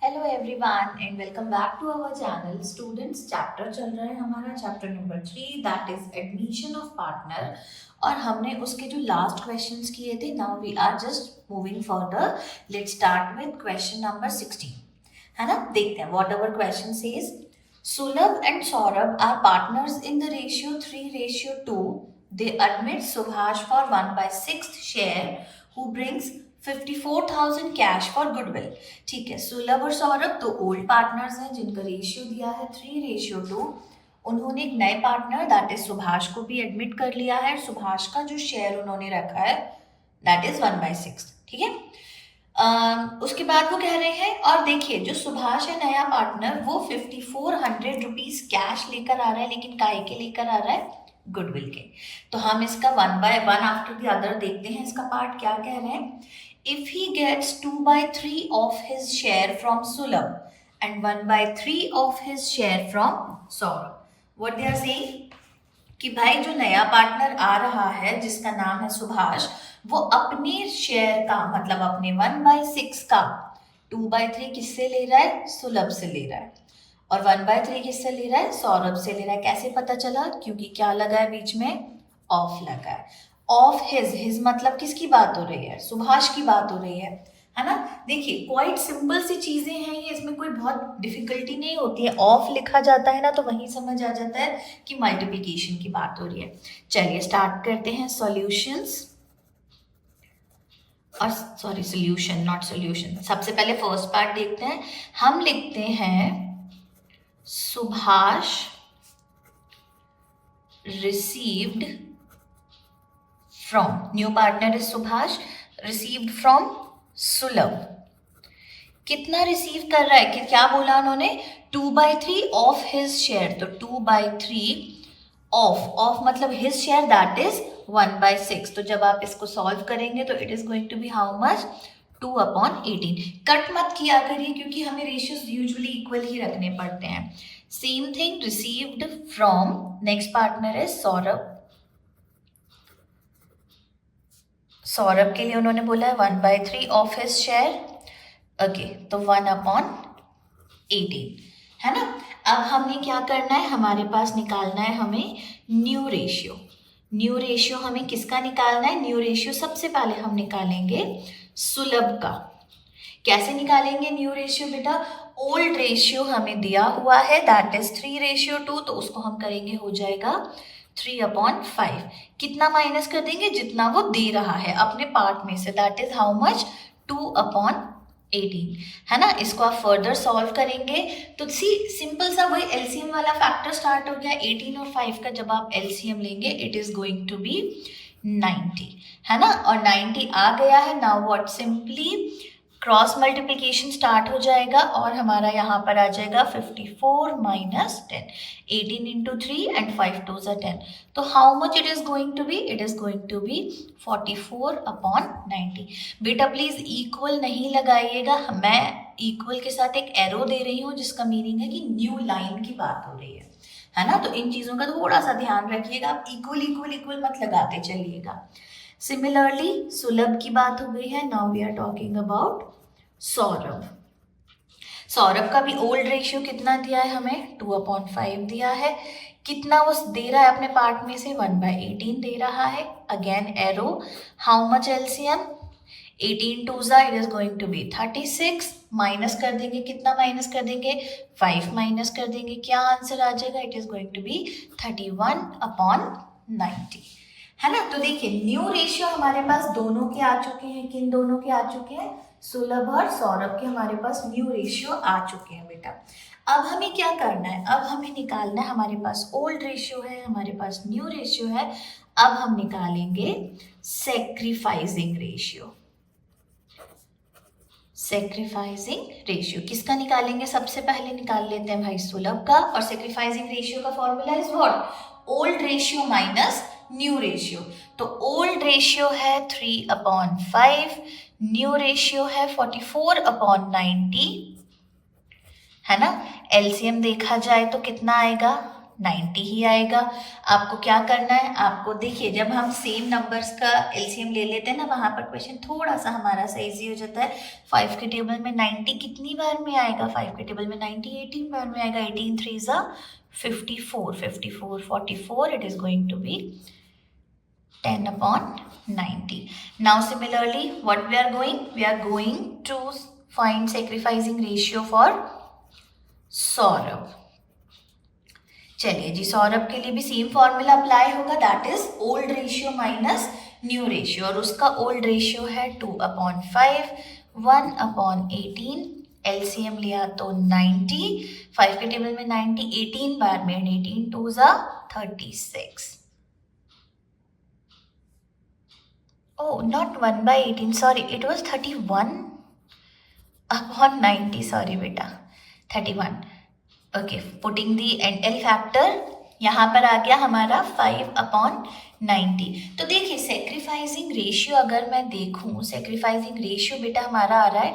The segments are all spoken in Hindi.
Hello everyone and welcome back to our channel. Students, chapter चल रहा है हमारा chapter number 3, that is admission of partner. और हमने उसके जो लास्ट क्वेश्चंस किए थे, now we are just moving further. Let's start with question number 16, है ना। देखते हैं whatever question says. Sulabh and Saurabh are partners in the ratio 3:2। They admit Subhash for 1/6 share who brings 54,000 cash for goodwill. ठीक है, सुलभ और सौरभ तो ओल्ड पार्टनर्स हैं जिनका रेशियो दिया है 3:2। उन्होंने एक नए पार्टनर दैट इज सुभाष को भी एडमिट कर लिया है। सुभाष का जो शेयर उन्होंने रखा है दैट इज 1/6। ठीक है, उसके बाद वो कह रहे हैं, और देखिए जो सुभाष है नया पार्टनर, वो 5400 रुपीज कैश लेकर आ रहा है, लेकिन काय के लेकर आ रहा है? गुडविल के। तो हम इसका 1/1 आफ्टर द अदर देखते हैं। इसका पार्ट क्या कह रहे हैं? If he gets 2/3 of his share from Sulabh and 1/3 of his share from Saurabh, what they are saying कि भाई जो नया पार्टनर आ रहा है जिसका नाम है सुभाष, वो अपने शेयर का मतलब अपने 1/6 का 2/3 किससे ले रहा है? सुलभ से ले रहा है। और 1/3 किससे ले रहा है? सौरभ से ले रहा है। कैसे पता चला? क्योंकि क्या लगा है बीच में? ऑफ लगा है। ऑफ हिज मतलब किसकी बात हो रही है? सुभाष की बात हो रही है ना। देखिए क्वाइट सिंपल सी चीजें हैं ये, इसमें कोई बहुत डिफिकल्टी नहीं होती है। ऑफ लिखा जाता है ना तो वहीं समझ आ जाता है कि मल्टीप्लिकेशन की बात हो रही है। चलिए स्टार्ट करते हैं सॉल्यूशंस, और सॉरी सोल्यूशन नॉट सोल्यूशन। सबसे पहले फर्स्ट पार्ट देखते हैं। हम लिखते हैं Subhash received from, new partner is Subhash, received from Sulabh। कितना रिसीव कर रहा है? कि क्या बोला उन्होंने? 2/3 ऑफ हिज शेयर। तो 2/3 ऑफ मतलब हिज शेयर दैट इज 1/6। तो जब आप इसको सॉल्व करेंगे तो it is going to be how much? 2/18। Cut मत किया करिए क्योंकि हमें रेशियोज यूजुअली इक्वल ही रखने पड़ते हैं। Same thing received from, next partner is Saurabh. Saurabh के लिए उन्होंने बोला है 1/3 ऑफ हिज शेयर। ओके, तो 1/18 है ना। अब हमने क्या करना है? हमारे पास निकालना है हमें न्यू रेशियो। न्यू रेशियो हमें किसका निकालना है? न्यू रेशियो सबसे पहले हम निकालेंगे सुलभ का। कैसे निकालेंगे न्यू रेशियो बेटा? ओल्ड रेशियो हमें दिया हुआ है दैट इज 3:2, तो उसको हम करेंगे, हो जाएगा 3/5। कितना माइनस कर देंगे? जितना वो दे रहा है अपने पार्ट में से, दैट इज हाउ मच? 2/18 है ना। इसको आप फर्दर सॉल्व करेंगे तो सी सिंपल सा वही एलसीएम वाला फैक्टर स्टार्ट हो गया। 18 और 5 का जब आप एलसीएम लेंगे it is going to be 90, है ना। और 90 आ गया है। Now what? Simply cross multiplication start हो जाएगा और हमारा यहाँ पर आ जाएगा 54 - 10। 18 into 3 and 5 2s are 10। तो how much it is going to be? It is going to be 44/90। बेटा प्लीज इक्वल नहीं लगाइएगा, मैं इक्वल के साथ एक एरो दे रही हूँ जिसका मीनिंग है कि न्यू लाइन की बात हो रही है ना। तो इन चीजों का थोड़ा सा ध्यान रखिएगा, आप इक्वल इक्वल इक्वल मत लगाते चलिएगा। सिमिलरली सुलभ की बात हो गई है। Now we are talking about Saurabh. Saurabh का भी ओल्ड रेशियो कितना दिया है हमें? 2/5 दिया है। कितना वो दे रहा है अपने पार्ट में से? 1/18 दे रहा है। Again arrow, how much LCM? 18 2s it is going to be 36। Minus कर देंगे, कितना माइनस कर देंगे? 5 माइनस कर देंगे। क्या आंसर आ जाएगा? It is going to be 31/90, है ना। तो देखिए न्यू रेशियो हमारे पास दोनों के आ चुके हैं। किन दोनों के आ चुके हैं? सुलभ और सौरभ के हमारे पास न्यू रेशियो आ चुके हैं बेटा। अब हमें क्या करना है? अब हमें निकालना है, हमारे पास ओल्ड रेशियो है, हमारे पास न्यू रेशियो है। अब हम निकालेंगे सेक्रीफाइसिंग रेशियो। सेक्रीफाइसिंग रेशियो किसका निकालेंगे? सबसे पहले निकाल लेते हैं भाई सुलभ का। और सेक्रीफाइसिंग रेशियो का formula is what? Old ratio minus new ratio. तो ओल्ड रेशियो है 3/5, न्यू रेशियो है 44/90, है ना। एलसीएम देखा जाए तो कितना आएगा? 90 ही आएगा। आपको क्या करना है, आपको देखिए जब हम सेम नंबर्स का एलसीएम ले लेते हैं ना, वहाँ पर क्वेश्चन थोड़ा सा हमारा सा इजी हो जाता है। 5 के टेबल में 90 कितनी बार में आएगा, 5 के टेबल में 90 18 बार में आएगा। 18 3 ज़ा 54, 54 44, it is going to be 10/90. Now similarly what we are going to find sacrificing ratio for Saurabh. चलिए जी, सौरभ के लिए भी सेम फॉर्मूला अप्लाई होगा, that is old ratio minus new ratio, और उसका ओल्ड रेशियो है 2/5, 1/18, एलसीएम लिया तो 90, 5 के टेबल में 90 18 बार में, 18 2 ज़ा 36। Oh, not 1/18, sorry, it was 31/90, sorry बेटा, 31. Okay, putting the L factor, यहाँ पर आ गया हमारा 5/90। तो देखिए सेक्रीफाइसिंग रेशियो अगर मैं देखूँ, सेक्रीफाइसिंग रेशियो बेटा हमारा आ रहा है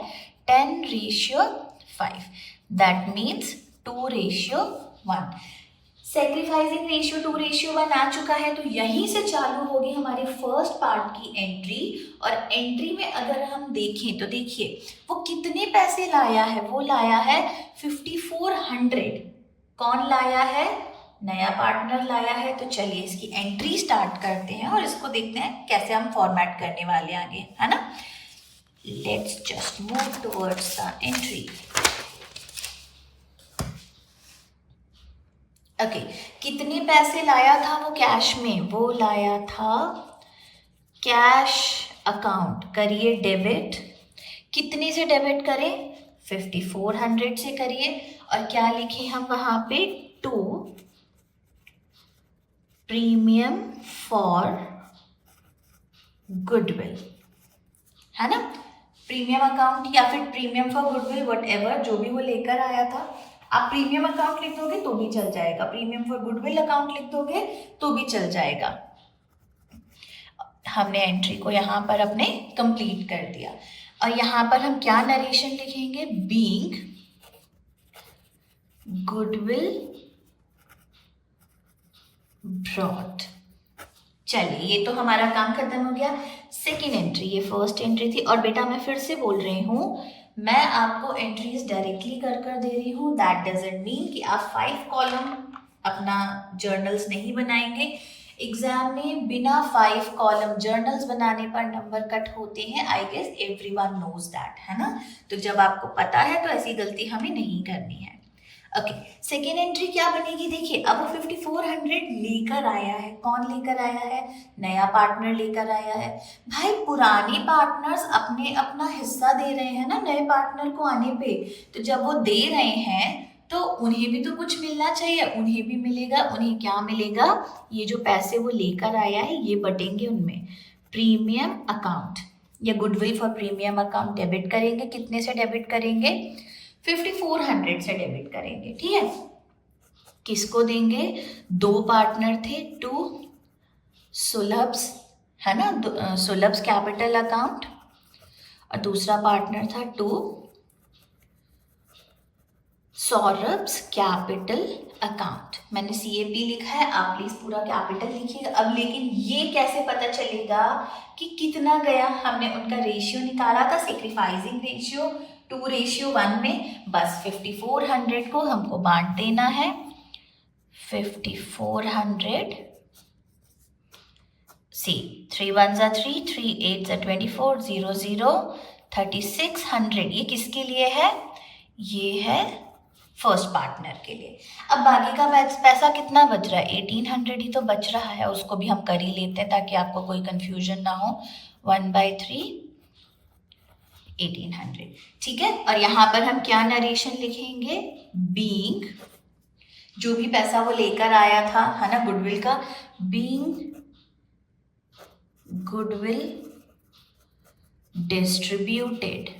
10:5, दैट मीन्स 2:1। सेक्रीफाइसिंग रेशियो 2:1 आ चुका है, तो यहीं से चालू होगी हमारी फर्स्ट पार्ट की एंट्री। और एंट्री में अगर हम देखें तो देखिए वो कितने पैसे लाया है, वो लाया है 5400। कौन लाया है, नया पार्टनर लाया है। तो चलिए इसकी एंट्री स्टार्ट करते हैं और इसको देखते हैं कैसे हम फॉर्मेट करने वाले आगे, है ना। Let's just move towards the entry. Okay, कितने पैसे लाया था वो कैश में, वो लाया था कैश अकाउंट, करिए डेबिट। कितने से डेबिट करें, 5400 से करिए। और क्या लिखे हम वहां पे, 2 प्रीमियम फॉर गुडविल, है ना। प्रीमियम अकाउंट या फिर प्रीमियम फॉर गुडविल, व्हाटएवर, जो भी वो लेकर आया था। आप प्रीमियम अकाउंट लिख दोगे तो भी चल जाएगा, प्रीमियम फॉर गुडविल अकाउंट लिख दोगे तो भी चल जाएगा। हमने एंट्री को यहाँ पर अपने कंप्लीट कर दिया। और यहाँ पर हम क्या नरेशन लिखेंगे, बीइंग गुडविल ब्रॉट। चलिए ये तो हमारा काम खत्म हो गया। सेकेंड एंट्री, ये फर्स्ट एंट्री थी। और बेटा मैं फिर से बोल रही हूँ, मैं आपको एंट्रीज डायरेक्टली कर दे रही हूँ, दैट डजंट मीन कि आप 5 कॉलम अपना जर्नल्स नहीं बनाएंगे। एग्जाम में बिना 5 कॉलम जर्नल्स बनाने पर नंबर कट होते हैं, I guess everyone knows that, है ना। तो जब आपको पता है तो ऐसी गलती हमें नहीं करनी है। ओके, सेकेंड एंट्री क्या बनेगी, देखिए अब वो 5400 लेकर आया है। कौन लेकर आया है, नया पार्टनर लेकर आया है। भाई पुराने पार्टनर्स अपने अपना हिस्सा दे रहे हैं ना नए पार्टनर को आने पे, तो जब वो दे रहे हैं तो उन्हें भी तो कुछ मिलना चाहिए, उन्हें भी मिलेगा। उन्हें क्या मिलेगा, ये जो पैसे वो लेकर आया है ये बटेंगे उनमें। प्रीमियम अकाउंट या goodwill for premium account debit करेंगे, कितने से डेबिट करेंगे, 5400 से डेबिट करेंगे, ठीक है। किसको देंगे, 2 पार्टनर थे, 2 सुलभ्स, है ना, सुलभ्स कैपिटल अकाउंट, और दूसरा पार्टनर था 2 सौरभ्स कैपिटल अकाउंट। मैंने CAP लिखा है, आप प्लीज पूरा कैपिटल लिखिएगा। अब लेकिन ये कैसे पता चलेगा कि कितना गया, हमने उनका रेशियो निकाला था, सेक्रीफाइसिंग रेशियो 2:1 में। बस 5400 को हमको बांट देना है, 5400 सी 3 1 ज़ा 3, 3 8 ज़ा 24, 0 0 3600। ये किसके लिए है, ये है फर्स्ट पार्टनर के लिए। अब बाकी का पैसा कितना बच रहा है, 1800 ही तो बच रहा है, उसको भी हम कर ही लेते हैं ताकि आपको कोई कंफ्यूजन ना हो। 1/3 1800, ठीक है। और यहाँ पर हम क्या नरेशन लिखेंगे, बीइंग, जो भी पैसा वो लेकर आया था, है ना, गुडविल का, बीइंग गुडविल डिस्ट्रीब्यूटेड,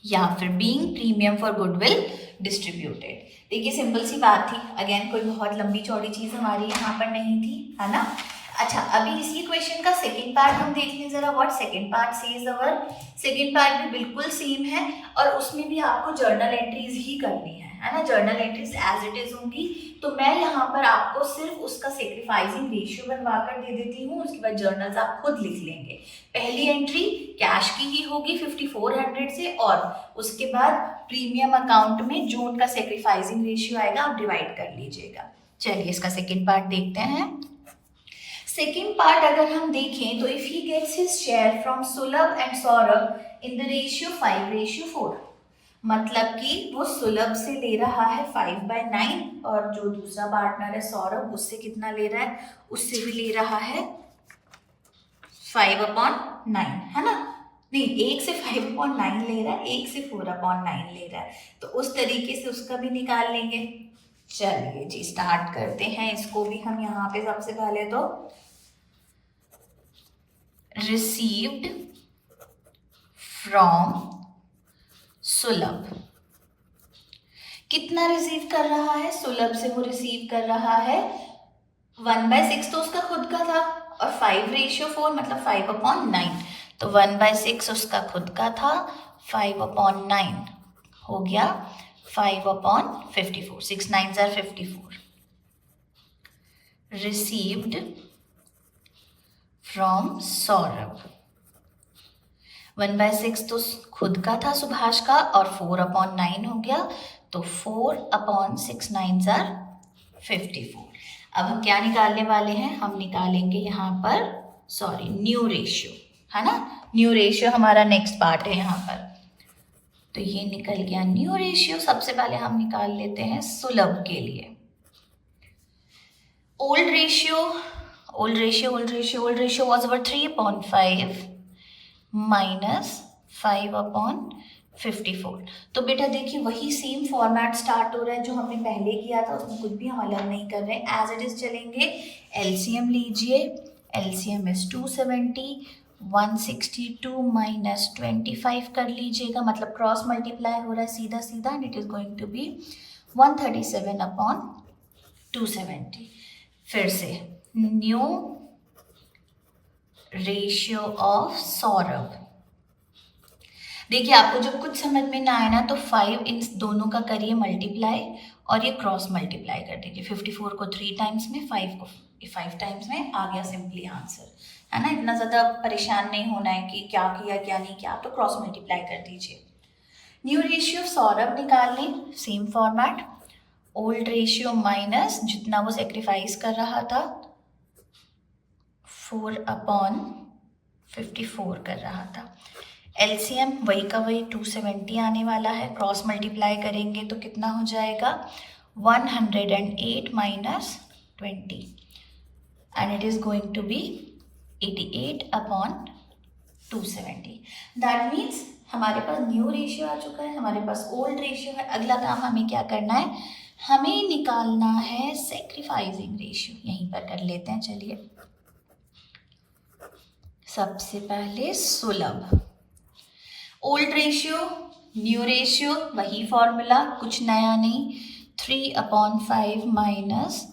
या फिर being premium for goodwill distributed. देखिए सिंपल सी बात थी, अगेन कोई बहुत लंबी चौड़ी चीज हमारी यहाँ पर नहीं थी, है ना। अच्छा, अभी इसी क्वेश्चन का सेकंड पार्ट हम देख लें जरा, what second part says. Our second part भी बिल्कुल सेम है और उसमें भी आपको जर्नल एंट्रीज ही करनी है है ना, journal entries as it is होंगी। तो मैं यहाँ पर आपको सिर्फ उसका सेक्रीफाइसिंग रेशियो बनवा कर दे देती हूँ, उसके बाद जर्नल्स आप खुद लिख लेंगे। पहली एंट्री कैश की ही होगी 5400 से, और उसके बाद प्रीमियम अकाउंट में जो उनका सेक्रीफाइसिंग रेशियो आएगा आप डिवाइड कर लीजिएगा। चलिए इसका सेकेंड पार्ट देखते हैं। सेकेंड पार्ट अगर हम देखें तो if he gets his share from Sulabh and Saurabh in the ratio 5:4, मतलब कि वो सुलभ से ले रहा है 5/9 और जो दूसरा पार्टनर है सौरभ उससे कितना ले रहा है, उससे भी ले रहा है 5/9, है ना। नहीं, एक से 5/9 ले रहा है, एक से 4/9 ले रहा है, तो उस तरीके से उसका भी निकाल लेंगे। चलिए जी स्टार्ट करते हैं इसको भी हम यहाँ पे। सबसे पहले तो रिसीव्ड फ्रॉम सुलभ, कितना रिसीव कर रहा है सुलभ से, वो रिसीव कर रहा है 1/6 तो उसका खुद का था, और 5:4 मतलब 5/9, तो 1/6 उसका खुद का था, 5/9 हो गया 5/54, 6 9s are 54, received from Saurabh. 1/6 तो खुद का था सुभाष का, और 4/9 हो गया, तो 4/6 9s are 54। अब हम क्या निकालने वाले हैं, हम निकालेंगे यहाँ पर न्यू रेशियो, है ना। न्यू रेशियो हमारा नेक्स्ट पार्ट है यहाँ पर। तो ये निकल गया न्यू रेशियो। सबसे पहले हम निकाल लेते हैं सुलभ के लिए old ratio. Old ratio was our 3/5 minus 5/54। तो बेटा देखिए वही सेम फॉर्मेट स्टार्ट हो रहा है जो हमने पहले किया था, उसमें कुछ भी हम अलग नहीं कर रहे हैं, एज इट इज चलेंगे। एलसीएम लीजिए, एलसीएम इज 270, 162 माइनस 25 कर लीजिएगा, मतलब क्रॉस मल्टीप्लाई हो रहा है सीधा सीधा, and it is going to be 137/270। फिर से न्यू रेशियो ऑफ सौरभ। देखिए आपको जब कुछ समझ में ना आए ना तो 5 इन दोनों का करिए मल्टीप्लाई, और ये क्रॉस मल्टीप्लाई कर दीजिए। 54 को 3 टाइम्स में, 5 को 5 टाइम्स में, आ गया सिंपली आंसर, है ना। इतना ज़्यादा परेशान नहीं होना है कि क्या किया क्या नहीं किया, तो क्रॉस मल्टीप्लाई कर दीजिए। न्यू रेशियो सौरभ निकाल लें, same format, old ratio minus जितना वो सेक्रीफाइस कर रहा था 4/54 कर रहा था। एलसीएम वही का वही 270 आने वाला है, क्रॉस मल्टीप्लाई करेंगे तो कितना हो जाएगा 108 minus 20, and it is going to be 88/270। That means हमारे पास न्यू रेशियो आ चुका है, हमारे पास ओल्ड रेशियो है। अगला काम हमें क्या करना है, हमें निकालना है सेक्रीफाइसिंग रेशियो। यहीं पर कर लेते हैं, चलिए। सबसे पहले सुलभ, ओल्ड रेशियो न्यू रेशियो वही फॉर्मूला, कुछ नया नहीं, 3/5 माइनस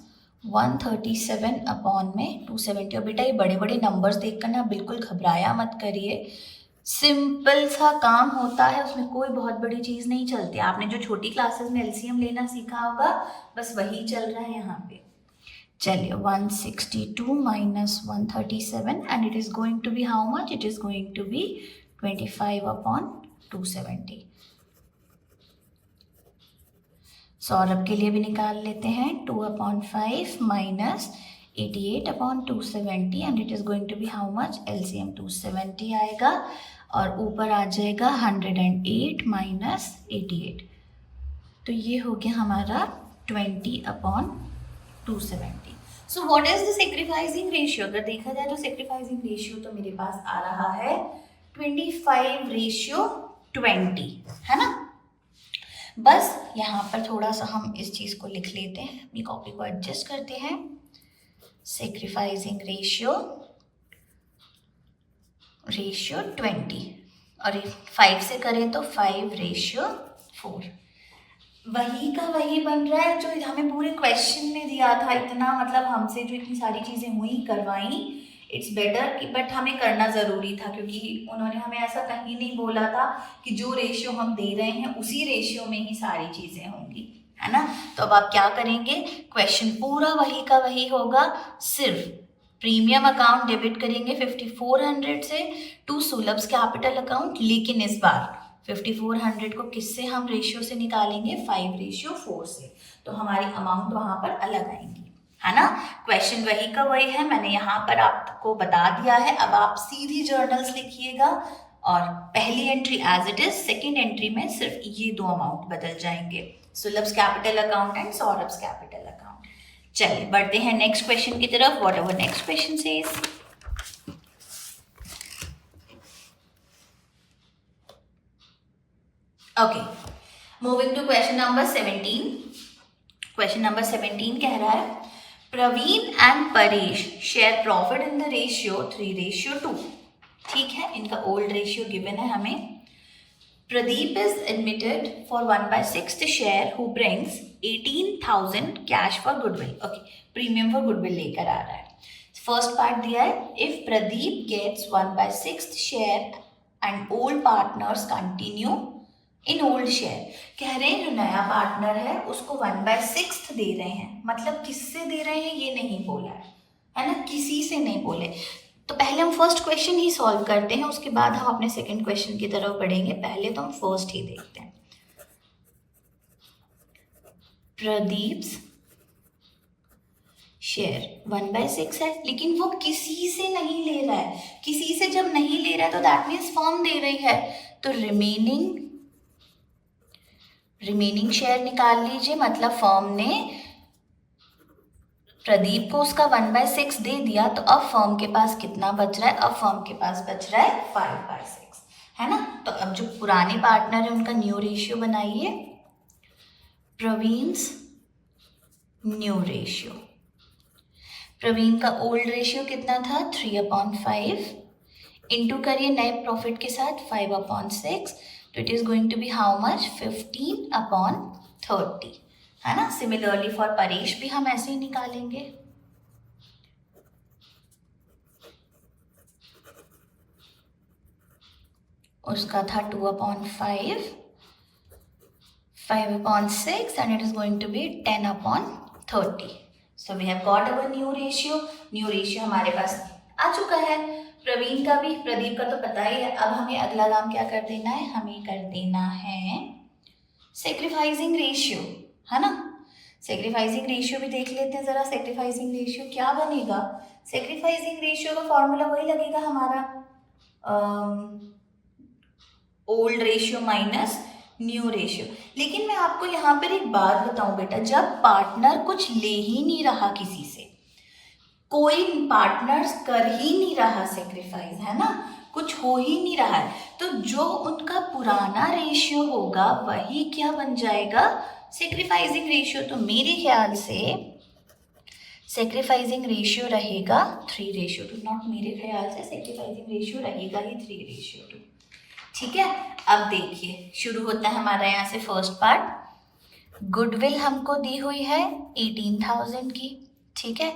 137/270। और बेटा ये बड़े बड़े नंबर्स देखकर ना बिल्कुल घबराया मत करिए, सिंपल सा काम होता है, उसमें कोई बहुत बड़ी चीज़ नहीं चलती। आपने जो छोटी क्लासेस में एलसीएम लेना सीखा होगा बस वही चल रहा है यहाँ पे। चलिए 162 minus 137, and it is going to be how much, it is going to be 25/270। Saurabh के लिए भी निकाल लेते हैं, 2/5 minus 88/270, and it is going to be how much, LCM 270 आएगा, और ऊपर आ जाएगा 108 माइनस 88, तो ये हो गया हमारा 20/270। So what is the sacrificing ratio? अगर देखा जाए तो सेक्रीफाइसिंग रेशियो तो मेरे पास आ रहा है 25:20, है ना। बस यहाँ पर थोड़ा सा हम इस चीज़ को लिख लेते हैं, अपनी कॉपी को एडजस्ट करते हैं। सेक्रीफाइसिंग रेशियो 20, और 5 से करें तो 5:4, वही का वही बन रहा है जो हमें पूरे क्वेश्चन में दिया था। इतना मतलब हमसे जो इतनी सारी चीज़ें हुई करवाई, इट्स बेटर कि, बट हमें करना ज़रूरी था क्योंकि उन्होंने हमें ऐसा कहीं नहीं बोला था कि जो रेशियो हम दे रहे हैं उसी रेशियो में ही सारी चीज़ें होंगी, है ना। तो अब आप क्या करेंगे, क्वेश्चन पूरा वही का वही होगा, सिर्फ प्रीमियम अकाउंट डेबिट करेंगे 5400 से टू सुलभ्स कैपिटल अकाउंट, लेकिन इस बार 5400 को किससे हम रेशियो से निकालेंगे, 5:4 से, तो हमारी अमाउंट वहां पर अलग आएंगी, है ना। क्वेश्चन वही का वही है, मैंने यहाँ पर आपको बता दिया है। अब आप सीधी जर्नल्स लिखिएगा और पहली entry as it is, second entry में सिर्फ ये दो अमाउंट बदल जाएंगे, Sulabh's capital account and Saurabh's capital account. चलिए बढ़ते हैं नेक्स्ट क्वेश्चन की तरफ। Whatever next question says. Okay, moving to question number 17। Question number 17 कह रहा है, Praveen and Paresh share profit in the ratio 3:2। ठीक है, इनका ओल्ड रेशियो गिवन है हमें। Pradeep is admitted for 1/6 share who brings 18,000 cash for goodwill. Okay, premium for goodwill लेकर आ रहा है। फर्स्ट पार्ट दिया है, if Pradeep gets 1/6 share and old partners continue in old share. कह रहे हैं जो नया पार्टनर है उसको 1/6 दे रहे हैं, मतलब किससे दे रहे हैं ये नहीं बोला है ना, किसी से नहीं बोले। तो पहले हम फर्स्ट क्वेश्चन ही सॉल्व करते हैं, उसके बाद हम अपने सेकंड क्वेश्चन की तरफ बढ़ेंगे। पहले तो हम फर्स्ट ही देखते हैं। प्रदीप्स शेयर 1/6 है, लेकिन वो किसी से नहीं ले रहा है। किसी से जब नहीं ले रहा है तो दैट मीन्स फर्म दे रही है, तो रिमेनिंग शेयर निकाल लीजिए, मतलब फर्म ने प्रदीप को उसका 1/6 दे दिया, तो अब फर्म के पास कितना बच रहा है, अब फर्म के पास बच रहा है 5/6, है ना। तो अब जो पुराने पार्टनर है उनका न्यू रेशियो बनाइए, प्रवीण्स न्यू रेशियो। प्रवीण का ओल्ड रेशियो कितना था, 3/5, इंटू करिए नए प्रॉफिट के साथ 5/6, तो it is going to be how much, 15/30, है ना। सिमिलरली फॉर परेश भी हम ऐसे ही निकालेंगे। उसका था 2/5, 5/6 and it is going to be 10/30. So we have got our new ratio. New ratio हमारे पास आ चुका है। प्रवीण का भी, प्रदीप का तो पता ही है। अब हमें अगला काम क्या कर देना है, हमें कर देना है सेक्रीफाइसिंग रेशियो, है ना। सेक्रीफाइसिंग रेशियो भी देख लेते हैं जरा। सेक्रीफाइसिंग रेशियो क्या बनेगा, सेक्रीफाइसिंग रेशियो का फॉर्मूला वही लगेगा हमारा, old ratio minus new ratio. लेकिन मैं आपको यहाँ पर एक बात बताऊं बेटा, जब पार्टनर कुछ ले ही नहीं रहा किसी से, कोई पार्टनर्स कर ही नहीं रहा सेक्रीफाइस, है ना, कुछ हो ही नहीं रहा है, तो जो उनका पुराना रेशियो होगा वही क्या बन जाएगा, सेक्रीफाइसिंग रेशियो। तो मेरे ख्याल से सेक्रीफाइसिंग रेशियो रहेगा 3:2। नॉट मेरे ख्याल से, सेक्रीफाइसिंग रेशियो रहेगा ही 3:2। ठीक है, अब देखिए शुरू होता है हमारा यहाँ से फर्स्ट पार्ट। गुडविल हमको दी हुई है 18,000 की, ठीक है।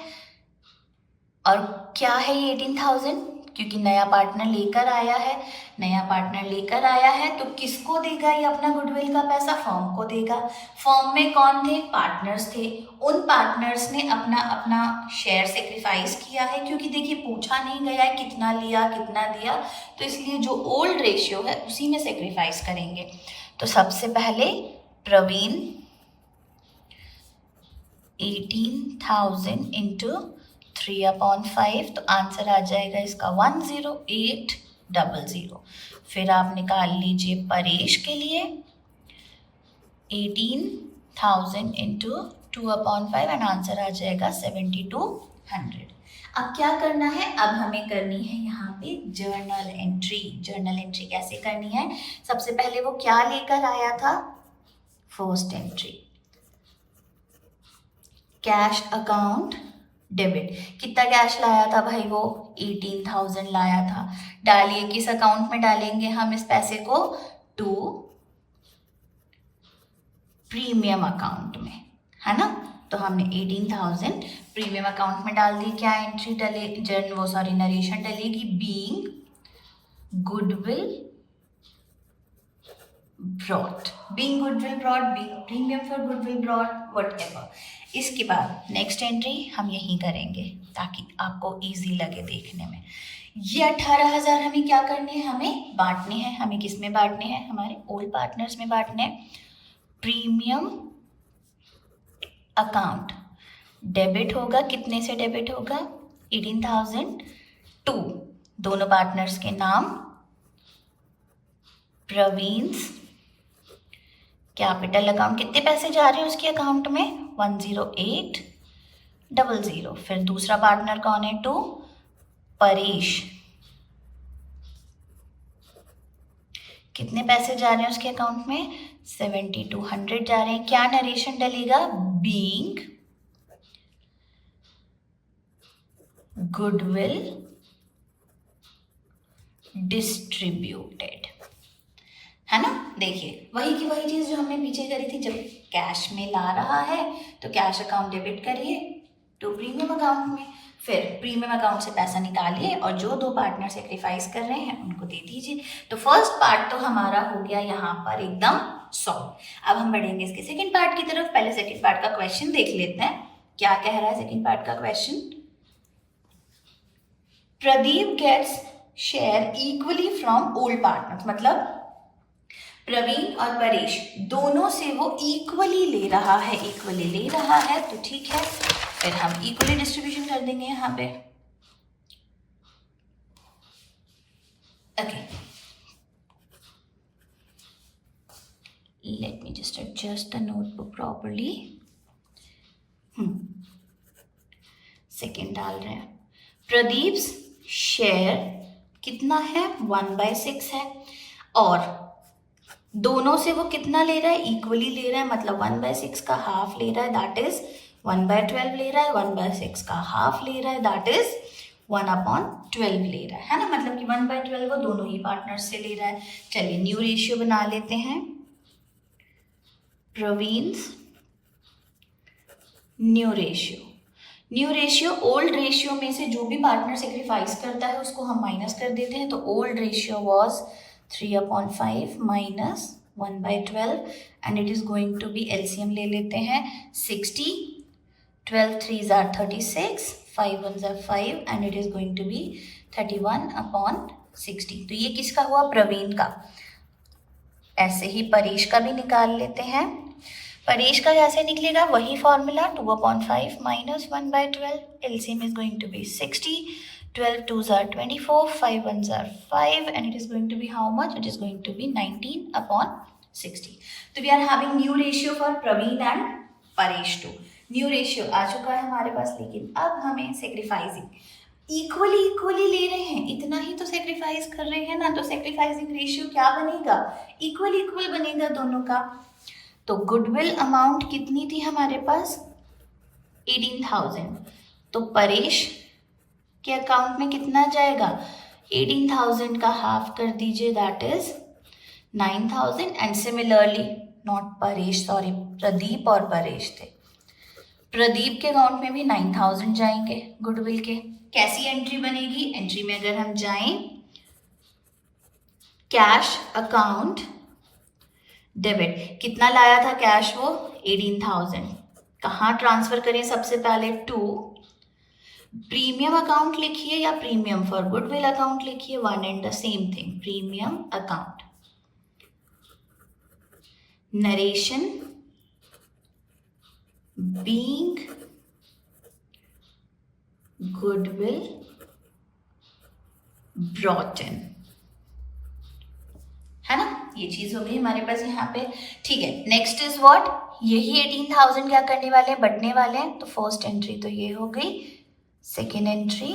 और क्या है ये 18,000, क्योंकि नया पार्टनर लेकर आया है, नया पार्टनर लेकर आया है तो किसको देगा ये अपना गुडविल का पैसा, फर्म को देगा। फर्म में कौन थे, पार्टनर्स थे। उन पार्टनर्स ने अपना अपना शेयर सेक्रीफाइस किया है, क्योंकि देखिए पूछा नहीं गया है कितना लिया कितना दिया, तो इसलिए जो ओल्ड रेशियो है उसी में सेक्रीफाइस करेंगे। तो सबसे पहले प्रवीण 18,000 इंटू 3/5, तो आंसर आ जाएगा इसका 10800। फिर आप निकाल लीजिए परेश के लिए 18,000 इंटू 2/5 एंड आंसर आ जाएगा 7200। अब क्या करना है, अब हमें करनी है यहाँ पे जर्नल एंट्री। जर्नल एंट्री कैसे करनी है, सबसे पहले वो क्या लेकर आया था, first entry cash account debit. कितना कैश लाया था भाई, वो 18,000 लाया था। डालिए किस अकाउंट में डालेंगे हम इस पैसे को, टू प्रीमियम अकाउंट में, है ना। तो हमने 18,000 प्रीमियम अकाउंट में डाल दी। क्या एंट्री डले नरेशन डलेगी, being goodwill brought, being goodwill brought, being premium for goodwill brought, whatever. इसके बाद नेक्स्ट एंट्री हम यहीं करेंगे ताकि आपको इजी लगे देखने में। ये 18,000 हमें क्या करने हैं, हमें बांटने हैं। हमें किस में बांटने हैं, हमारे ओल्ड पार्टनर्स में बांटने हैं। प्रीमियम अकाउंट डेबिट होगा, कितने से डेबिट होगा, 18,000 टू दोनों पार्टनर्स के नाम, प्रवीण्स कैपिटल अकाउंट। कितने पैसे जा रहे हैं उसके अकाउंट में, 10800। फिर दूसरा पार्टनर कौन है, टू परेश, कितने पैसे जा रहे हैं उसके अकाउंट में, 7200 जा रहे हैं। क्या नरेशन डलेगा, बीइंग गुडविल डिस्ट्रीब्यूटेड, है ना। देखिए वही की वही चीज जो हमने पीछे करी थी, जब कैश में ला रहा है तो कैश अकाउंट डेबिट करिए टू प्रीमियम अकाउंट में, फिर प्रीमियम अकाउंट से पैसा निकालिए और जो दो पार्टनर सेक्रीफाइस कर रहे हैं उनको दे दीजिए। तो फर्स्ट पार्ट तो हमारा हो गया यहाँ पर एकदम सॉल्व। अब हम बढ़ेंगे इसके सेकंड पार्ट की तरफ। पहले सेकंड पार्ट का क्वेश्चन देख लेते हैं, क्या कह रहा है सेकंड पार्ट का question. Pradeep gets share equally from old partners, मतलब प्रवीण और परेश दोनों से वो इक्वली ले रहा है, तो ठीक है, फिर हम इक्वली डिस्ट्रीब्यूशन कर देंगे यहाँ पे। Okay, let me just adjust the notebook properly. Second डाल रहे हैं, प्रदीप शेयर कितना है, 1/6 है, और दोनों से वो कितना ले रहा है, इक्वली ले रहा है, मतलब 1/6 का हाफ ले रहा है, दैट इज 1/12 ले रहा है, 1/6 का हाफ ले रहा है, दैट इज 1/12 ले रहा है ना, मतलब कि 1/12 वो दोनों ही पार्टनर्स से ले रहा है। चलिए न्यू रेशियो बना लेते हैं, प्रवीण्स न्यू रेशियो ओल्ड रेशियो में से जो भी पार्टनर सेक्रीफाइस करता है उसको हम माइनस कर देते हैं। तो old ratio was 3/5 minus 1/12 and it is going to be, LCM ले लेते हैं, 60, 12 3s are 36, 5 1s are 5 and it is going to be 31/60। तो ये किसका हुआ, प्रवीण का। ऐसे ही परेश का भी निकाल लेते हैं। परेश का कैसे निकलेगा, वही formula, 2/5 minus 1/12, LCM is going to be 60, 12 2s are 24, 5 1s are 5 and it is going to be how much, it is going to be 19/60. So we are having new ratio for Praveen and Paresh too. New ratio आ चुका है हमारे पास, लेकिन अब हमें सेक्रीफाइसिंग इक्वली ले रहे हैं, इतना ही तो सेक्रीफाइस कर रहे हैं ना, तो सेक्रीफाइसिंग रेशियो क्या बनेगा, इक्वल बनेगा दोनों का। तो गुडविल अमाउंट कितनी थी हमारे पास, 18,000, तो परेश के अकाउंट में कितना जाएगा, 18,000 का हाफ कर दीजिए, that is 9,000 and similarly not Paresh, sorry Pradeep और परेश थे, प्रदीप के अकाउंट में भी 9,000 जाएंगे गुडविल के। कैसी एंट्री बनेगी, एंट्री में अगर हम जाएं, कैश अकाउंट डेबिट, कितना लाया था कैश वो, 18,000, कहाँ ट्रांसफर करें, सबसे पहले टू प्रीमियम अकाउंट लिखिए या प्रीमियम फॉर गुडविल अकाउंट लिखिए, one and the same thing, premium account, narration being goodwill brought in, है ना, ये चीज हो गई हमारे पास यहाँ पे। ठीक है, नेक्स्ट इज व्हाट, यही 18,000 क्या करने वाले हैं, बढ़ने वाले हैं, तो फर्स्ट एंट्री तो ये हो गई। सेकेंड एंट्री,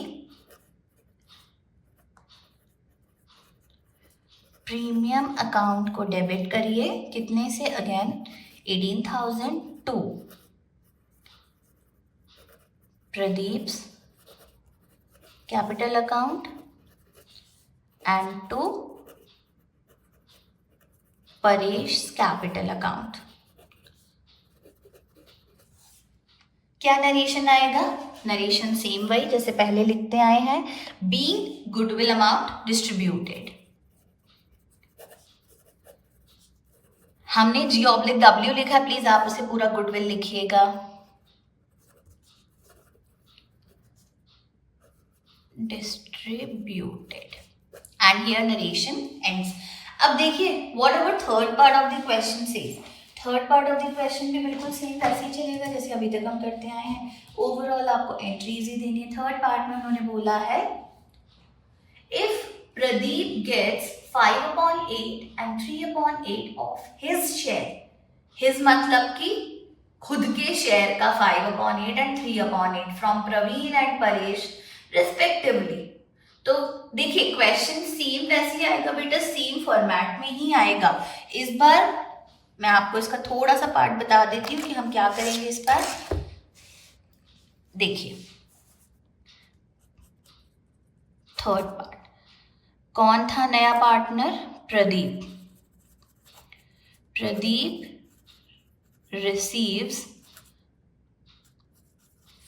प्रीमियम अकाउंट को डेबिट करिए, कितने से, again 18,000 to Pradeep's capital account and to Paresh capital account. क्या नरेशन आएगा? नरेशन सेम वही जैसे पहले लिखते आए हैं, बीइंग गुडविल अमाउंट डिस्ट्रीब्यूटेड। हमने G/W लिखा है, प्लीज आप उसे पूरा गुडविल लिखिएगा। Distributed and here narration ends. अब देखिए what about third part of the question says. Third part of the question भी बिल्कुल सेम वैसे ही चलेगा जैसे अभी तक हम करते आए हैं। ओवरऑल आपको एंट्रीज ही देनी है। थर्ड पार्ट में उन्होंने बोला है if Pradeep gets 5/8 and 3/8 of his share, his मतलब कि खुद के शेयर का 5/8 and 3/8 from Praveen and Paresh respectively. तो देखिए क्वेश्चन सेम वैसे ही आएगा बेटा, सेम फॉर्मेट में ही आएगा। इस बार मैं आपको इसका थोड़ा सा पार्ट बता देती हूँ कि हम क्या करेंगे इस बार। देखिए थर्ड पार्ट, कौन था नया partner? Pradeep. Pradeep receives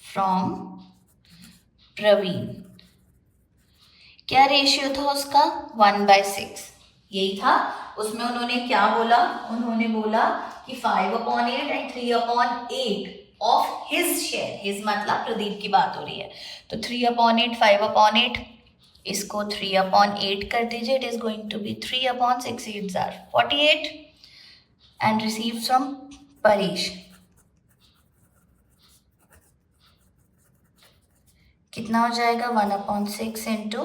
from Praveen. क्या रेशियो था उसका? 1/6। यही था। उसमें उन्होंने क्या बोला? उन्होंने बोला कि 5/8 and 3/8 of his share. His मतलब प्रदीप की बात हो रही है, तो 3/8 5/8, इसको 3/8 कर दीजिए। It is going to be 3/6 8 are 48 and receive from Paresh. कितना हो जाएगा? 1/6 इंटू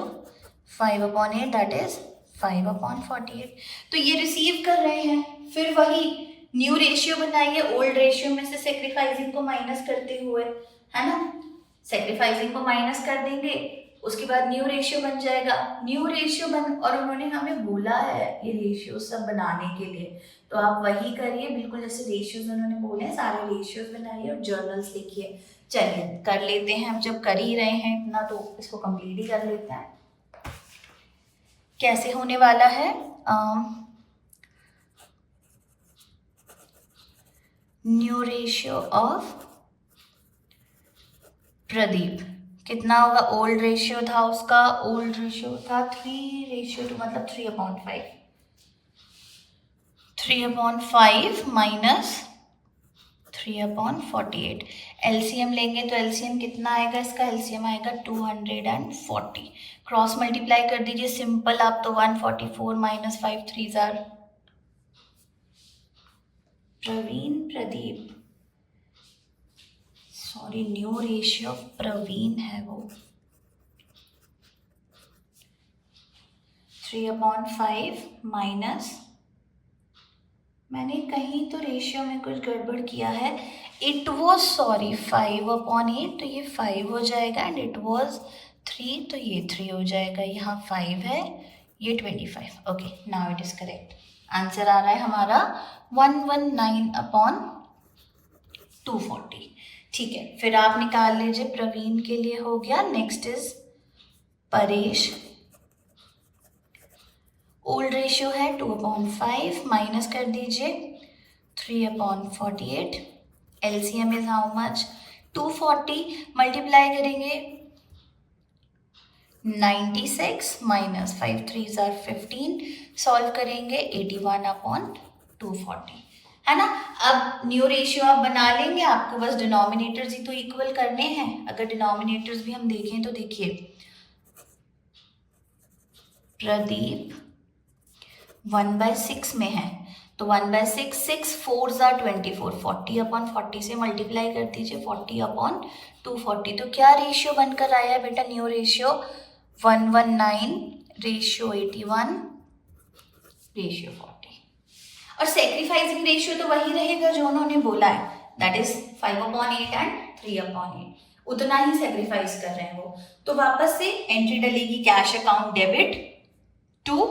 5/8 दैट इज 5/48। तो ये रिसीव कर रहे हैं, फिर वही न्यू रेशियो बनाइए, ओल्ड रेशियो में से सेक्रीफाइसिंग को माइनस करते हुए, है ना। सेक्रीफाइसिंग को माइनस कर देंगे, उसके बाद न्यू रेशियो बन जाएगा। न्यू रेशियो बन, और उन्होंने हमें बोला है ये रेशियो सब बनाने के लिए, तो आप वही करिए बिल्कुल जैसे रेशियोज उन्होंने बोले हैं, सारे रेशियोज बनाइए और जर्नल्स लिखिए। चलिए कर लेते हैं, हम जब कर ही रहे हैं इतना तो इसको कंप्लीट ही कर लेते हैं। कैसे होने वाला है? न्यू रेशियो ऑफ प्रदीप कितना होगा? ओल्ड रेशियो था उसका, ओल्ड रेशियो था 3:2 मतलब 3/5। 3/5 माइनस 3/48। एलसीएम लेंगे तो एलसीएम कितना आएगा? इसका एलसीएम आएगा 240। क्रॉस मल्टीप्लाई कर दीजिए सिंपल आप, तो 144 minus 5 3 are Praveen Pradeep, sorry new ratio of Praveen है वो 3/5 माइनस, मैंने कहीं तो रेशियो में कुछ गड़बड़ किया है। इट वॉज सॉरी 5/8, तो ये 5 हो जाएगा एंड इट वॉज 3, तो ये 3 हो जाएगा। यहाँ 5 है, ये 25। Okay now it is correct. Answer आ रहा है हमारा 119/240। ठीक है, फिर आप निकाल लीजिए, प्रवीण के लिए हो गया। Next is Paresh. Old ratio है 2/5 माइनस कर दीजिए 3/48। LCM is how much? 240 multiply करेंगे 96 माइनस 5 3 are 15, सॉल्व करेंगे 81/240, है ना। अब न्यू रेशियो आप बना लेंगे, आपको बस डिनोमिनेटर्स ही तो इक्वल करने हैं। अगर डिनोमिनेटर्स भी हम देखें तो देखिए प्रदीप 1/6 में है, तो 1/6 6 4 are 24, 40/40 से मल्टीप्लाई कर दीजिए 40/240। तो क्या रेशियो बनकर आया है बेटा? New ratio 119/81 ratio 40। और सेक्रीफाइसिंग रेशियो तो वही रहेगा जो उन्होंने बोला है, दैट इज 5/8 एंड 3/8। उतना ही सेक्रीफाइस कर रहे हैं वो। तो वापस से एंट्री डलेगी cash account debit to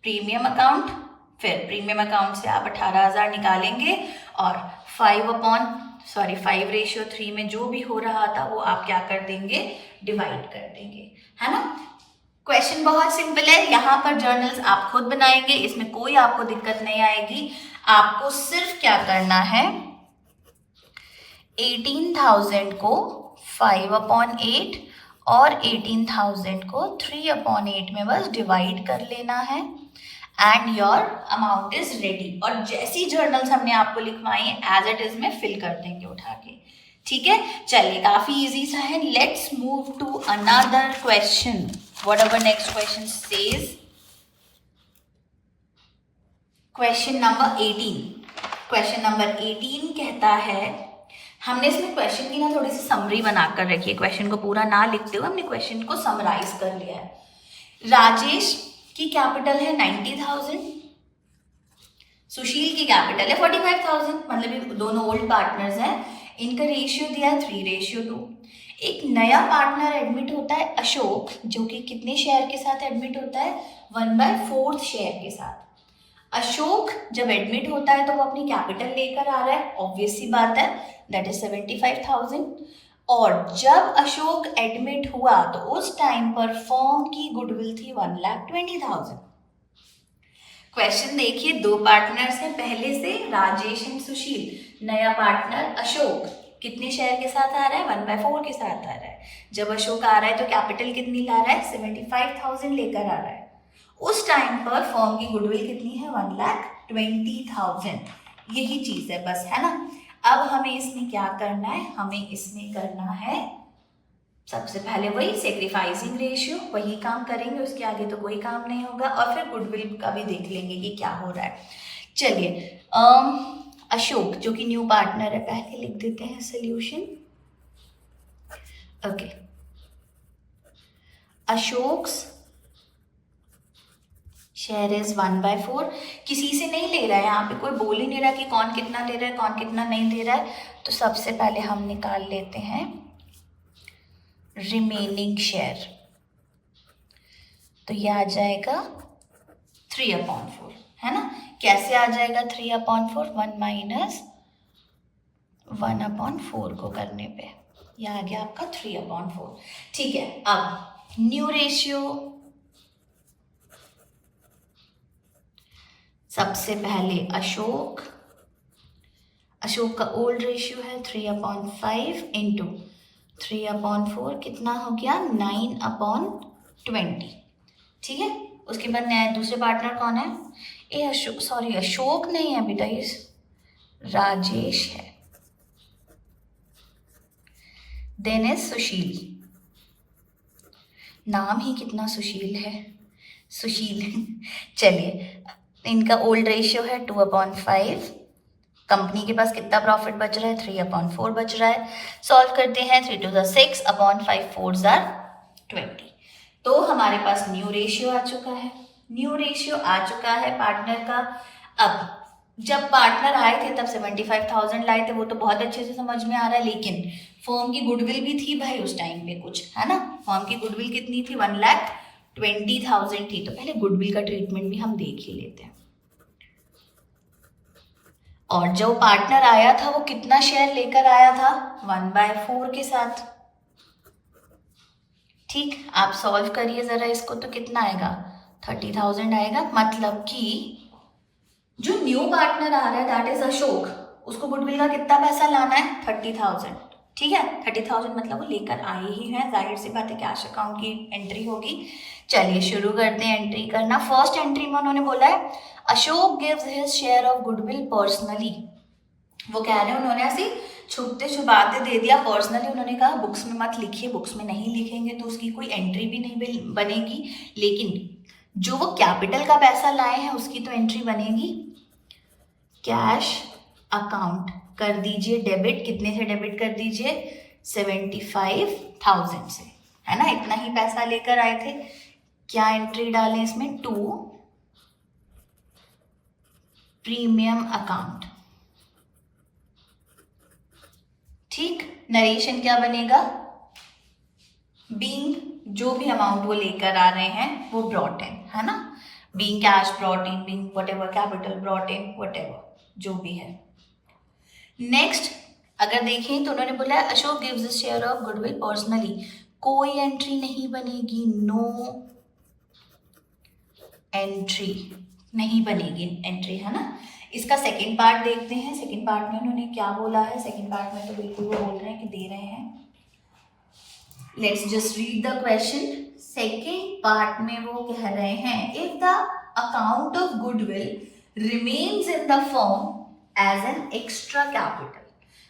premium account, फिर प्रीमियम अकाउंट से आप 18,000 निकालेंगे और 5/3 में जो भी हो रहा था वो आप क्या कर देंगे? डिवाइड कर देंगे, है ना। क्वेश्चन बहुत सिंपल है। यहाँ पर जर्नल्स आप खुद बनाएंगे, इसमें कोई आपको दिक्कत नहीं आएगी। आपको सिर्फ क्या करना है, 18,000 को 5/8 और 18,000 को 3/8 में बस डिवाइड कर लेना है and your amount is ready. और जैसी जर्नल्स हमने आपको लिखवाई है एज इट इज में फिल कर देंगे उठा के। ठीक है, चलिए काफी इजी सा है। Let's move to another question. Whatever next question says, question number 18। Question number 18 कहता है, हमने इसमें क्वेश्चन की ना थोड़ी सी समरी बनाकर रखी है, क्वेश्चन को पूरा ना लिखते हुए हमने क्वेश्चन को समराइज कर लिया है। राजेश की कैपिटल है 90,000, सुशील की कैपिटल है 45,000, मतलब ये दोनों ओल्ड पार्टनर्स हैं। इनका रेशियो दिया है 3:2। एक नया पार्टनर एडमिट होता है अशोक, जो कि कितने शेयर के साथ एडमिट होता है, 1/4 शेयर के साथ। अशोक जब एडमिट होता है तो वो अपनी कैपिटल लेकर आ रहा है, ऑब्वियस सी बात है, दैट इज 75,000। और जब अशोक एडमिट हुआ तो उस टाइम पर फर्म की गुडविल थी 1,20,000। क्वेश्चन देखिए, दो पार्टनर्स हैं पहले से, राजेश एंड सुशील। नया पार्टनर अशोक कितने शेयर के साथ आ रहा है, 1/4 के साथ आ रहा है। जब अशोक आ रहा है तो कैपिटल कितनी ला रहा है, 75,000 लेकर आ रहा है। उस टाइम पर फर्म की गुडविल कितनी है, 1,20,000। यही चीज है बस, है ना। अब हमें इसमें क्या करना है, हमें इसमें करना है सबसे पहले वही सेक्रीफाइसिंग रेशियो, वही काम करेंगे, उसके आगे तो कोई काम नहीं होगा। और फिर गुडविल का भी देख लेंगे कि क्या हो रहा है। चलिए अशोक जो कि न्यू पार्टनर है, पहले लिख देते हैं solution. Okay, Ashok's share is 1/4। किसी से नहीं ले रहा है, यहाँ पे कोई बोल ही नहीं रहा कि कौन कितना दे रहा है कौन कितना नहीं दे रहा है। तो सबसे पहले हम निकाल लेते हैं रिमेनिंग शेयर, तो ये आ जाएगा 3/4, है ना। कैसे आ जाएगा 3/4, 1 - 1/4 को करने पे ये आ गया आपका 3/4। ठीक है, अब न्यू रेशियो, सबसे पहले अशोक का ओल्ड रेशियो है 3/5 इंटू 3/4 कितना हो गया, 9/20। ठीक है, उसके बाद नया दूसरे पार्टनर कौन है, अशोक नहीं है बेटा, ये राजेश है। देन इज सुशील, नाम ही कितना सुशील है, सुशील। चलिए, इनका ओल्ड रेशियो है 2/5। कंपनी के पास कितना प्रॉफिट बच रहा है, 3/4 बच रहा है। सॉल्व करते हैं, 3 × 6 /5 4 20। तो हमारे पास न्यू रेशियो आ चुका है, न्यू रेशियो आ चुका है पार्टनर का। अब जब पार्टनर आए थे तब 75,000 लाए थे, वो तो बहुत अच्छे से समझ में आ रहा है, लेकिन फर्म की गुडविल भी थी भाई उस टाइम पे कुछ, है ना। फर्म की गुडविल कितनी थी, 1,20,000 थी। तो पहले गुडविल का ट्रीटमेंट भी हम देख ही लेते हैं। और जो पार्टनर आया था वो कितना शेयर लेकर आया था, 1/4 के साथ। ठीक, आप सॉल्व करिए जरा इसको, तो कितना आएगा, 30,000 आएगा। मतलब कि जो न्यू पार्टनर आ रहा है दैट इज अशोक, उसको गुडविल का कितना पैसा लाना है, 30,000। ठीक है, 30,000 मतलब वो लेकर आए ही हैं, जाहिर सी बात है कैश अकाउंट की एंट्री होगी। चलिए शुरू करते हैं एंट्री करना। फर्स्ट एंट्री में उन्होंने बोला है Ashok gives his share of goodwill personally. वो कह रहे हैं उन्होंने ऐसे छुपते छुपाते दे दिया पर्सनली। उन्होंने कहा बुक्स में मत लिखिए, बुक्स में नहीं लिखेंगे तो उसकी कोई एंट्री भी नहीं बनेगी, लेकिन जो वो कैपिटल का पैसा लाए हैं उसकी तो एंट्री बनेगी। कैश अकाउंट कर दीजिए डेबिट, कितने से डेबिट कर दीजिए, 75,000 से, है ना। इतना ही पैसा लेकर आए थे। क्या एंट्री डालें इसमें, 2 प्रीमियम अकाउंट। ठीक, नरेशन क्या बनेगा, बीइंग जो भी अमाउंट वो लेकर आ रहे हैं वो ब्रॉट इन, है ना। Being cash brought in, being whatever capital brought in, whatever जो भी है। नेक्स्ट अगर देखें तो उन्होंने बोला है Ashok gives his share of goodwill personally, कोई एंट्री नहीं बनेगी, नो एंट्री। नहीं बनेगी एंट्री, है ना। इसका सेकंड पार्ट देखते हैं। सेकंड पार्ट में उन्होंने क्या बोला है। सेकंड पार्ट में तो बिल्कुल वो बोल रहे हैं कि दे रहे हैं। Let's just read the question. Second part में वो कह रहे हैं, if the account of goodwill remains in the firm as an extra capital.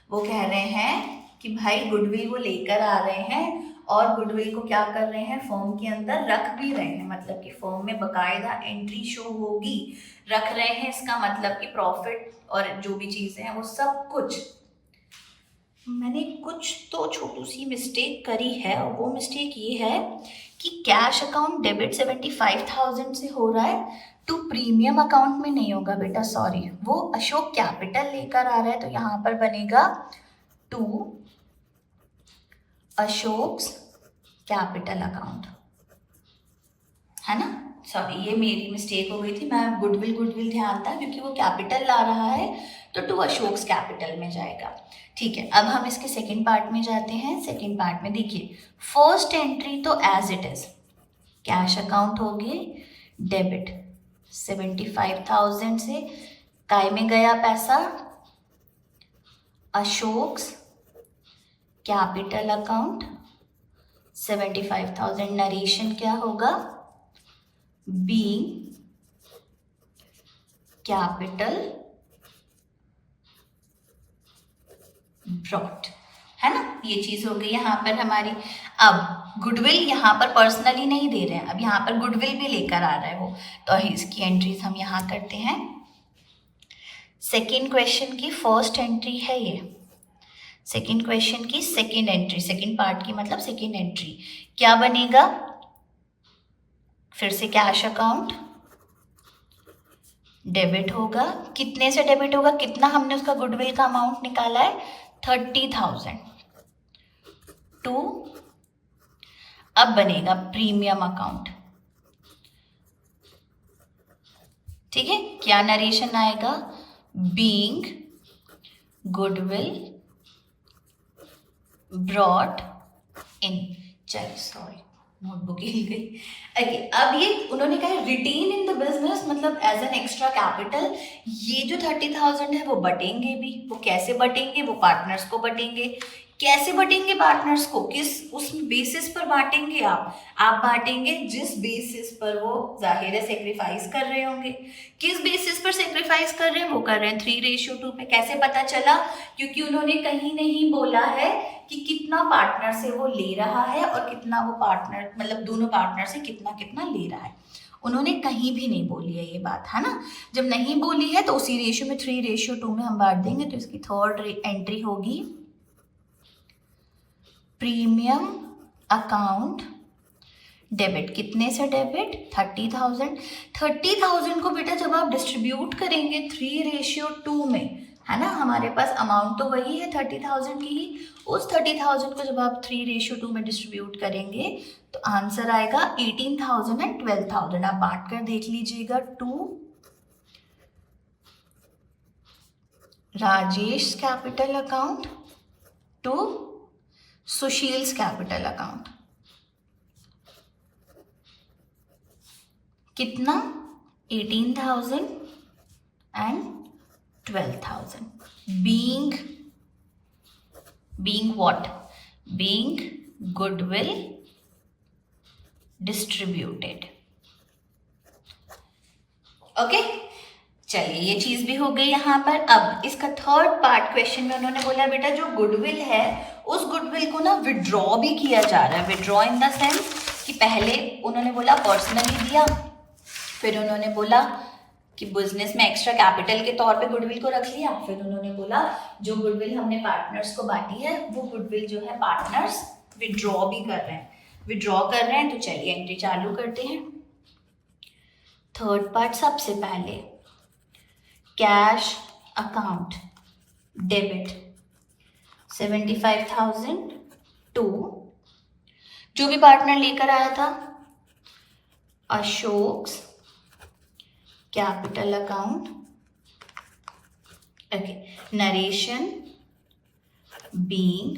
वो कह रहे हैं कि भाई गुडविल वो लेकर आ रहे हैं और गुडविल को क्या कर रहे हैं, फर्म के अंदर रख भी रहे हैं, मतलब कि फर्म में बकायदा एंट्री शो होगी, रख रहे हैं। इसका मतलब कि प्रॉफिट और जो भी चीजें हैं वो सब कुछ। मैंने कुछ तो छोटी सी मिस्टेक करी है और वो मिस्टेक ये है कि कैश अकाउंट डेबिट 75,000 से हो रहा है, टू प्रीमियम अकाउंट में नहीं होगा बेटा, सॉरी। वो अशोक कैपिटल लेकर आ रहा है तो यहाँ पर बनेगा टू अशोक्स कैपिटल अकाउंट, है ना। सॉरी, ये मेरी मिस्टेक हो गई थी। मैं गुडविल ध्यान था क्योंकि वो कैपिटल ला रहा है तो टू अशोक्स कैपिटल में जाएगा। ठीक है, अब हम इसके सेकंड पार्ट में जाते हैं। सेकंड पार्ट में देखिए, फर्स्ट एंट्री तो as it is cash account होगी, डेबिट 75,000 से काय में गया पैसा, अशोक्स कैपिटल अकाउंट 75,000। नरेशन क्या होगा, बीइंग कैपिटल ब्रॉट, है ना। ये चीज हो गई यहाँ पर हमारी। अब गुडविल यहाँ पर पर्सनली नहीं दे रहे हैं, अब यहाँ पर गुडविल भी लेकर आ रहा है वो, तो इसकी एंट्रीज हम यहाँ करते हैं। सेकेंड क्वेश्चन की फर्स्ट एंट्री है ये, सेकेंड क्वेश्चन की सेकेंड एंट्री, सेकेंड पार्ट की मतलब सेकेंड एंट्री क्या बनेगा, फिर से कैश अकाउंट डेबिट होगा। कितने से डेबिट होगा, कितना हमने उसका गुडविल का अमाउंट निकाला है, 30,000 टू, अब बनेगा प्रीमियम अकाउंट। ठीक है, क्या नरेशन आएगा, बीइंग गुडविल ब्रॉट इन। चलो सॉरी, नोटबुक हिल गई। ओके, अब ये उन्होंने कहा रिटेन इन द बिजनेस, मतलब एज एन एक्स्ट्रा कैपिटल। ये जो 30,000 है वो बटेंगे भी। वो कैसे बटेंगे, वो पार्टनर्स को बटेंगे। कैसे बटेंगे पार्टनर्स को, किस उस बेसिस पर बांटेंगे आप बांटेंगे जिस बेसिस पर वो जाहिर है सेक्रीफाइस कर रहे होंगे। किस बेसिस पर सेक्रीफाइस कर रहे हैं, वो कर रहे हैं 3:2 पे। कैसे पता चला, क्योंकि उन्होंने कहीं नहीं बोला है कि कितना पार्टनर से वो ले रहा है और कितना वो पार्टनर, मतलब दोनों पार्टनर से कितना कितना ले रहा है। उन्होंने कहीं भी नहीं बोली है ये बात, है ना। जब नहीं बोली है तो उसी रेशियो में 3:2 में हम बांट देंगे। तो इसकी थर्ड एंट्री होगी प्रीमियम अकाउंट डेबिट। कितने से डेबिट, 30,000। 30,000 को बेटा जब आप डिस्ट्रीब्यूट करेंगे 3:2 में, है ना, हमारे पास अमाउंट तो वही है 30,000 की ही। उस 30,000 को जब आप 3:2 में डिस्ट्रीब्यूट करेंगे तो आंसर आएगा 18,000 एंड 12,000। आप बांट कर देख लीजिएगा, to Rajesh capital account to Sushil's capital account. कितना, 18,000 and 12,000। being what, being goodwill distributed। ओके, चलिए ये चीज भी हो गई यहाँ पर। अब इसका थर्ड पार्ट क्वेश्चन में उन्होंने बोला बेटा जो गुडविल है उस गुडविल को ना विड्रॉ भी किया जा रहा है। विड्रॉ इन द सेंस कि पहले उन्होंने बोला पर्सनली दिया, फिर उन्होंने बोला कि बिजनेस में एक्स्ट्रा कैपिटल के तौर पे गुडविल को रख लिया, फिर उन्होंने बोला जो गुडविल हमने पार्टनर्स को बांटी है वो गुडविल जो है पार्टनर्स विड्रॉ भी कर रहे हैं। तो चलिए एंट्री चालू करते हैं। थर्ड पार्ट सबसे पहले कैश अकाउंट डेबिट 75,000 टू जो भी पार्टनर लेकर आया था Ashok's capital account. Okay, narration being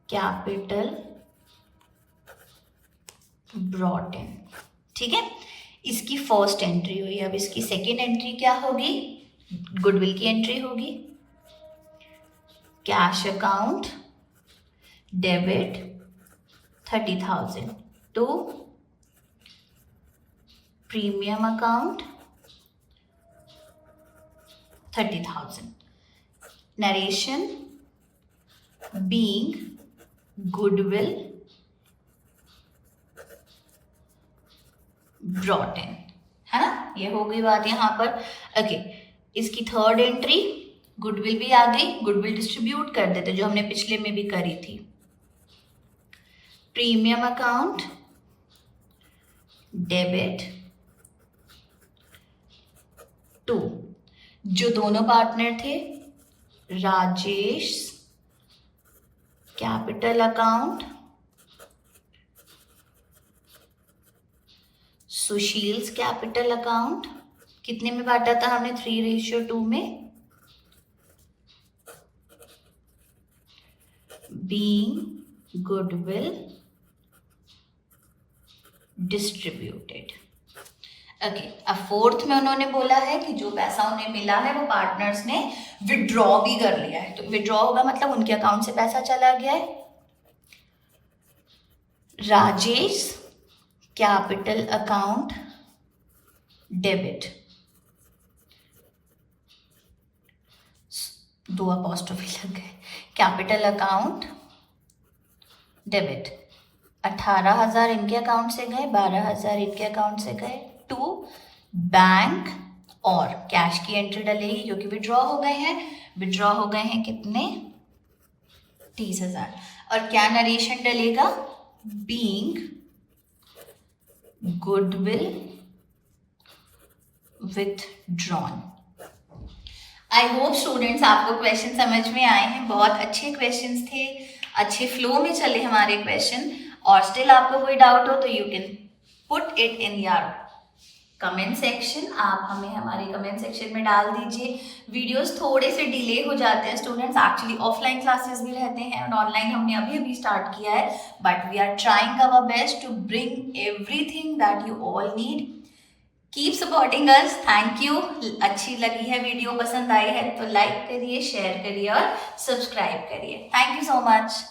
capital brought in. ठीक है, इसकी फर्स्ट एंट्री हुई। अब इसकी सेकेंड एंट्री क्या होगी? गुडविल की एंट्री होगी। Cash account debit 30,000 to premium account 30,000. Narration being goodwill brought in, है ना? ये हो गई बात यहाँ पर। ओके, इसकी थर्ड एंट्री गुडविल भी आ गई। गुडविल डिस्ट्रीब्यूट कर देते जो हमने पिछले में भी करी थी। प्रीमियम अकाउंट डेबिट टू, जो दोनों पार्टनर थे, Rajesh capital account, Sushil's capital account. कितने में बांटा था हमने? 3:2 में। Being goodwill distributed. ओके, अब फोर्थ में उन्होंने बोला है कि जो पैसा उन्हें मिला है वो पार्टनर्स ने विड्रॉ भी कर लिया है। तो विड्रॉ होगा मतलब उनके अकाउंट से पैसा चला गया है। Rajesh capital account debit, 2 apostrophe लग गए। कैपिटल अकाउंट डेबिट 18,000 इनके अकाउंट से गए, 12,000 इनके अकाउंट से गए, टू बैंक, और कैश की एंट्री डलेगी क्योंकि विड्रॉ हो गए हैं। विड्रॉ हो गए हैं कितने? 30,000। और क्या नरेशन डलेगा? Being goodwill withdrawn. I hope students आपको क्वेश्चन समझ में आए हैं। बहुत अच्छे क्वेश्चंस थे, अच्छे फ्लो में चले हमारे क्वेश्चन। और स्टिल आपको कोई डाउट हो तो you can put it in your comment section. आप हमें हमारे कमेंट सेक्शन में डाल दीजिए। वीडियोस थोड़े से डिले हो जाते हैं स्टूडेंट्स, एक्चुअली ऑफलाइन क्लासेस भी रहते हैं और ऑनलाइन हमने अभी अभी स्टार्ट किया है, but we are trying our best to bring everything that you all need. Keep supporting us. Thank you. अच्छी लगी है वीडियो, पसंद आई है तो लाइक करिए, शेयर करिए और सब्सक्राइब करिए। Thank you so much.